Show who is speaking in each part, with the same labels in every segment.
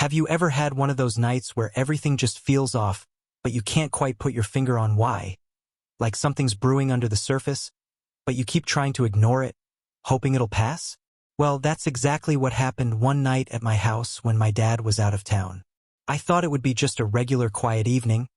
Speaker 1: Have you ever had one of those nights where everything just feels off, but you can't quite put your finger on why? Like something's brewing under the surface, but you keep trying to ignore it, hoping it'll pass? Well, that's exactly what happened one night at my house when my dad was out of town. I thought it would be just a regular quiet evening,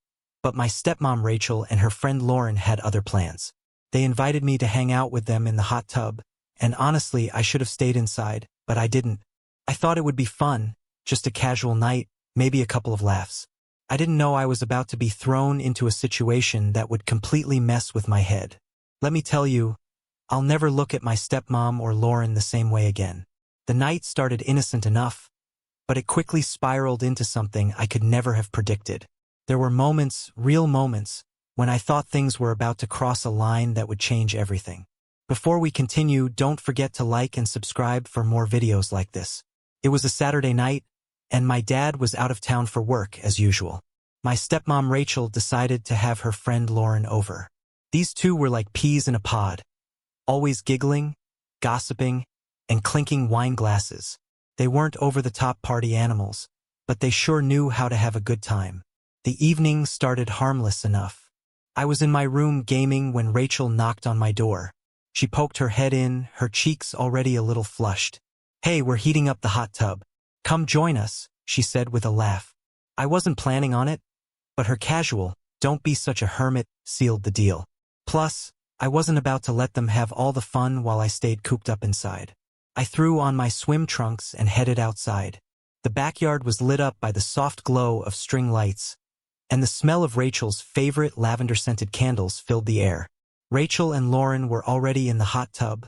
Speaker 1: but my stepmom Rachel and her friend Lauren had other plans. They invited me to hang out with them in the hot tub, and honestly, I should have stayed inside, but I didn't. I thought it would be fun, just a casual night, maybe a couple of laughs. I didn't know I was about to be thrown into a situation that would completely mess with my head. Let me tell you, I'll never look at my stepmom or Lauren the same way again. The night started innocent enough, but it quickly spiraled into something I could never have predicted. There were moments, real moments, when I thought things were about to cross a line that would change everything. Before we continue, don't forget to like and subscribe for more videos like this. It was a Saturday night, and my dad was out of town for work as usual. My stepmom Rachel decided to have her friend Lauren over. These two were like peas in a pod, always giggling, gossiping, and clinking wine glasses. They weren't over-the-top party animals, but they sure knew how to have a good time. The evening started harmless enough. I was in my room gaming when Rachel knocked on my door. She poked her head in, her cheeks already a little flushed. "Hey, we're heating up the hot tub. Come join us," she said with a laugh. I wasn't planning on it, but her casual, "Don't be such a hermit," sealed the deal. Plus, I wasn't about to let them have all the fun while I stayed cooped up inside. I threw on my swim trunks and headed outside. The backyard was lit up by the soft glow of string lights, and the smell of Rachel's favorite lavender-scented candles filled the air. Rachel and Lauren were already in the hot tub,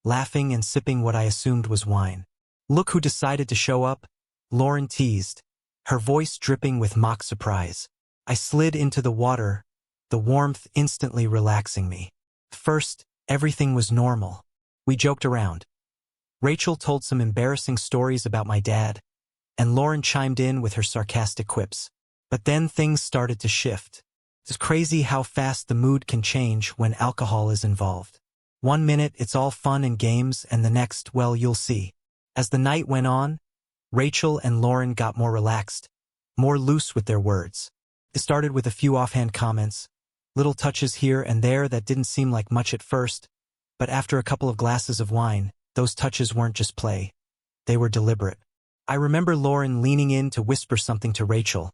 Speaker 1: laughing and sipping what I assumed was wine. "Look who decided to show up," Lauren teased, her voice dripping with mock surprise. I slid into the water, the warmth instantly relaxing me. First, everything was normal. We joked around. Rachel told some embarrassing stories about my dad, and Lauren chimed in with her sarcastic quips. But then things started to shift. It's crazy how fast the mood can change when alcohol is involved. One minute it's all fun and games, and the next, well, you'll see. As the night went on, Rachel and Lauren got more relaxed, more loose with their words. It started with a few offhand comments, little touches here and there that didn't seem like much at first, but after a couple of glasses of wine, those touches weren't just play. They were deliberate. I remember Lauren leaning in to whisper something to Rachel,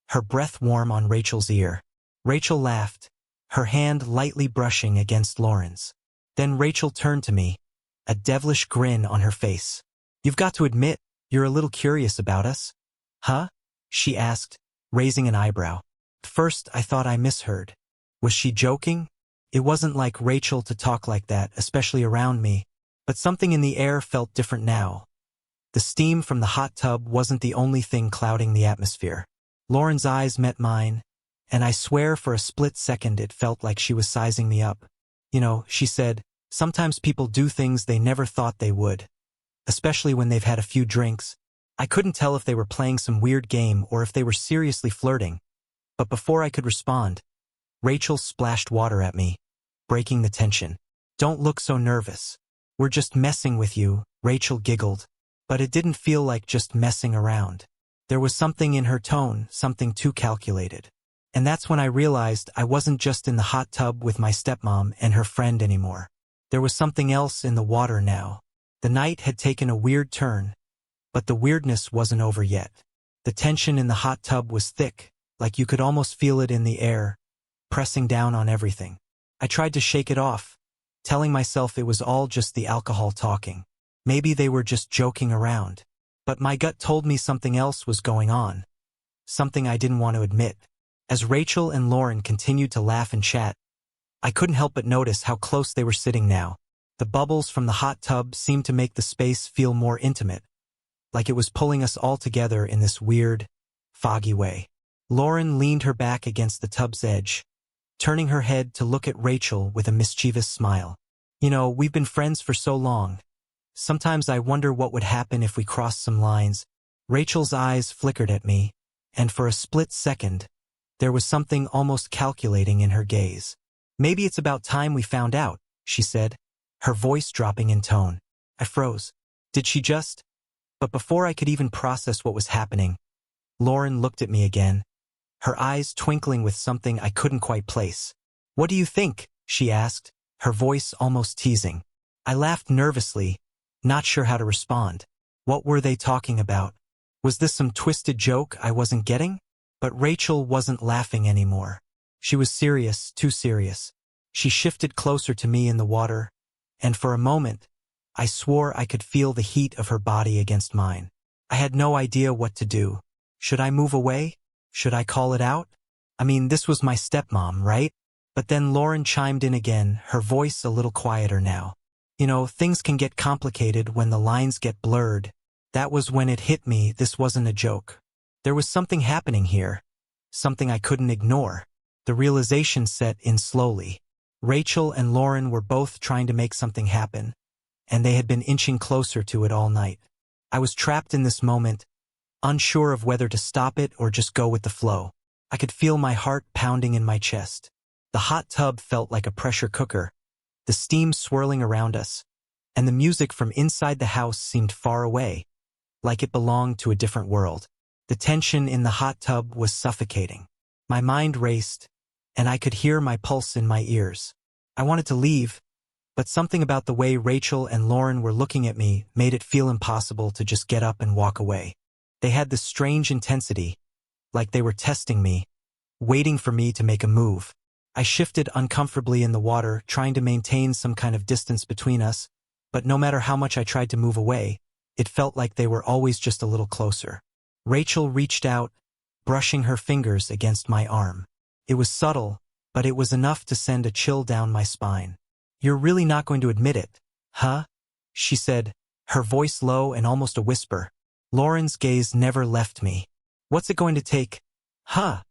Speaker 1: her breath warm on Rachel's ear. Rachel laughed, her hand lightly brushing against Lauren's. Then Rachel turned to me, a devilish grin on her face. "You've got to admit, you're a little curious about us." "Huh?" she asked, raising an eyebrow. At first I thought I misheard. Was she joking? It wasn't like Rachel to talk like that, especially around me, but something in the air felt different now. The steam from the hot tub wasn't the only thing clouding the atmosphere. Lauren's eyes met mine, and I swear for a split second it felt like she was sizing me up. "You know," she said, "sometimes people do things they never thought they would, especially when they've had a few drinks." I couldn't tell if they were playing some weird game or if they were seriously flirting, but before I could respond, Rachel splashed water at me, breaking the tension. "Don't look so nervous. We're just messing with you," Rachel giggled, but it didn't feel like just messing around. There was something in her tone, something too calculated. And that's when I realized I wasn't just in the hot tub with my stepmom and her friend anymore. There was something else in the water now. The night had taken a weird turn, but the weirdness wasn't over yet. The tension in the hot tub was thick, like you could almost feel it in the air, pressing down on everything. I tried to shake it off, telling myself it was all just the alcohol talking. Maybe they were just joking around. But my gut told me something else was going on, something I didn't want to admit. As Rachel and Lauren continued to laugh and chat, I couldn't help but notice how close they were sitting now. The bubbles from the hot tub seemed to make the space feel more intimate, like it was pulling us all together in this weird, foggy way. Lauren leaned her back against the tub's edge, turning her head to look at Rachel with a mischievous smile. "You know, we've been friends for so long. Sometimes I wonder what would happen if we crossed some lines." Rachel's eyes flickered at me, and for a split second, there was something almost calculating in her gaze. "Maybe it's about time we found out," she said, her voice dropping in tone. I froze. Did she just But before I could even process what was happening, Lauren looked at me again, her eyes twinkling with something I couldn't quite place. "What do you think?" she asked, her voice almost teasing. I laughed nervously, not sure how to respond. What were they talking about? Was this some twisted joke I wasn't getting? But Rachel wasn't laughing anymore. She was serious, too serious. She shifted closer to me in the water, and for a moment, I swore I could feel the heat of her body against mine. I had no idea what to do. Should I move away? Should I call it out? I mean, this was my stepmom, right? But then Lauren chimed in again, her voice a little quieter now. "You know, things can get complicated when the lines get blurred." That was when it hit me this wasn't a joke. There was something happening here, something I couldn't ignore. The realization set in slowly. Rachel and Lauren were both trying to make something happen, and they had been inching closer to it all night. I was trapped in this moment, unsure of whether to stop it or just go with the flow. I could feel my heart pounding in my chest. The hot tub felt like a pressure cooker, the steam swirling around us, and the music from inside the house seemed far away, like it belonged to a different world. The tension in the hot tub was suffocating. My mind raced, and I could hear my pulse in my ears. I wanted to leave, but something about the way Rachel and Lauren were looking at me made it feel impossible to just get up and walk away. They had this strange intensity, like they were testing me, waiting for me to make a move. I shifted uncomfortably in the water, trying to maintain some kind of distance between us, but no matter how much I tried to move away, it felt like they were always just a little closer. Rachel reached out, brushing her fingers against my arm. It was subtle, but it was enough to send a chill down my spine. "You're really not going to admit it, huh?" she said, her voice low and almost a whisper. Lauren's gaze never left me. "What's it going to take, huh?"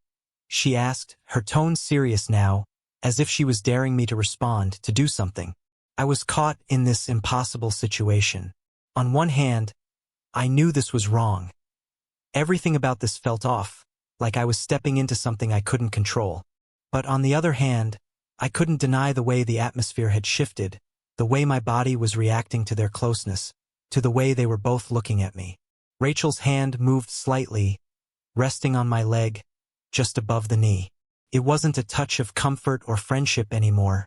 Speaker 1: she asked, her tone serious now, as if she was daring me to respond, to do something. I was caught in this impossible situation. On one hand, I knew this was wrong. Everything about this felt off, like I was stepping into something I couldn't control. But on the other hand, I couldn't deny the way the atmosphere had shifted, the way my body was reacting to their closeness, to the way they were both looking at me. Rachel's hand moved slightly, resting on my leg, just above the knee. It wasn't a touch of comfort or friendship anymore.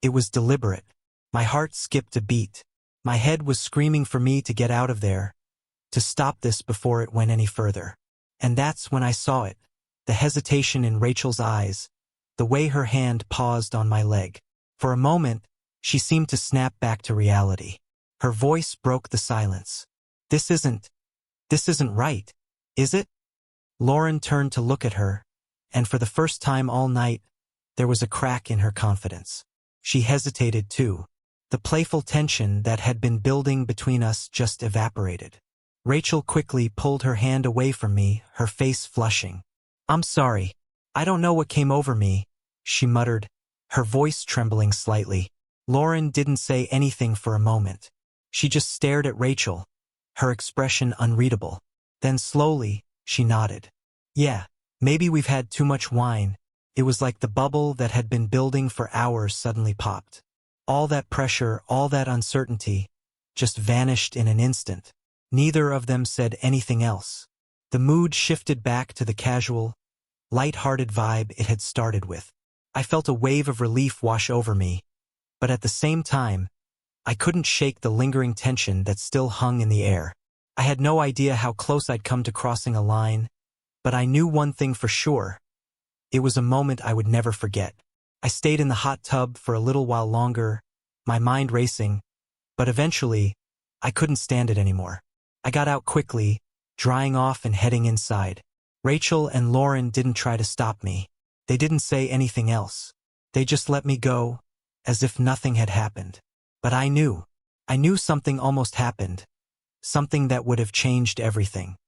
Speaker 1: It was deliberate. My heart skipped a beat. My head was screaming for me to get out of there, to stop this before it went any further. And that's when I saw it, the hesitation in Rachel's eyes, the way her hand paused on my leg. For a moment, she seemed to snap back to reality. Her voice broke the silence. This isn't right, is it?" Lauren turned to look at her, and for the first time all night, there was a crack in her confidence. She hesitated too. The playful tension that had been building between us just evaporated. Rachel quickly pulled her hand away from me, her face flushing. "I'm sorry. I don't know what came over me," she muttered, her voice trembling slightly. Lauren didn't say anything for a moment. She just stared at Rachel, her expression unreadable. Then slowly, she nodded. "Yeah, maybe we've had too much wine." It was like the bubble that had been building for hours suddenly popped. All that pressure, all that uncertainty, just vanished in an instant. Neither of them said anything else. The mood shifted back to the casual, light-hearted vibe it had started with. I felt a wave of relief wash over me, but at the same time, I couldn't shake the lingering tension that still hung in the air. I had no idea how close I'd come to crossing a line, but I knew one thing for sure. It was a moment I would never forget. I stayed in the hot tub for a little while longer, my mind racing, but eventually, I couldn't stand it anymore. I got out quickly, drying off and heading inside. Rachel and Lauren didn't try to stop me. They didn't say anything else. They just let me go, as if nothing had happened. But I knew something almost happened, something that would have changed everything.